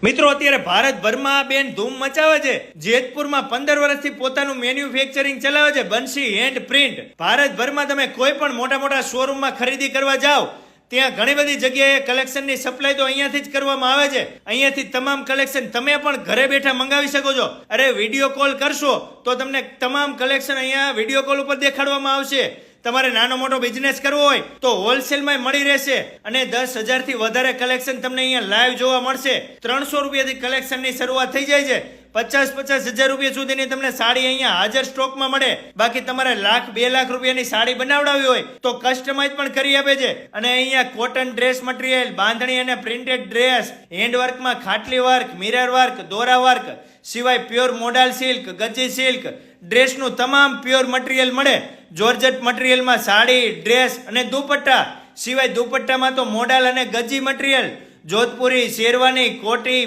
મિત્રો અત્યારે ભારતભરમાં બેન ધૂમ મચાવે છે. જેતપુરમાં 15 વર્ષથી પોતાનું મેન્યુફેક્ચરિંગ ચલાવે છે બંસી હેન્ડ પ્રિન્ટ. ભારતભરમાં તમે કોઈ પણ મોટા શોરૂમમાં ખરીદી કરવા જાઓ ત્યાં ઘણી બધી જગ્યાએ કલેક્શનની સપ્લાય તો અહીંયાથી જ કરવામાં આવે છે. અહીંયાથી તમામ કલેક્શન તમે પણ ઘરે બેઠા મંગાવી શકો છો. અરે વિડીયો કોલ કરશો તો તમને તમામ કલેક્શન અહીંયા વિડીયો કોલ ઉપર દેખાડવામાં આવશે. તમારે નાનો મોટો બિઝનેસ કરવો હોય તો હોલસેલમાં મળી રહેશે અને 10,000 થી વધારે કલેક્શન તમને અહીંયા લાઈવ જોવા મળશે. 300 રૂપિયાથી કલેક્શનની શરૂઆત થઈ જાય છે. 50,000 રૂપિયા સુધીની તમને સાડી અહીંયા હાજર સ્ટોકમાં મળે. બાકી તમારે લાખ 2 લાખ રૂપિયાની સાડી બનાવડાવી હોય તો કસ્ટમાઇઝ પણ કરી આપે છે. અને અહીંયા કોટન ડ્રેસ મટીરિયલ, બાંધણી અને પ્રિન્ટેડ ડ્રેસ, હેન્ડવર્કમાં ખાટલી વર્ક, મિરર વર્ક, દોરા વર્ક સિવાય પ્યોર મોડાલ સિલ્ક, ગજી સિલ્ક ડ્રેસનું તમામ પ્યોર મટીરિયલ મળે. જોર્જેટ મટીરિયલમાં સાડી, ડ્રેસ અને દુપટ્ટા સિવાય દુપટ્ટામાં તો મોડાલ અને ગજી મટીરિયલ, જોધપુરી, શેરવાની, કોટી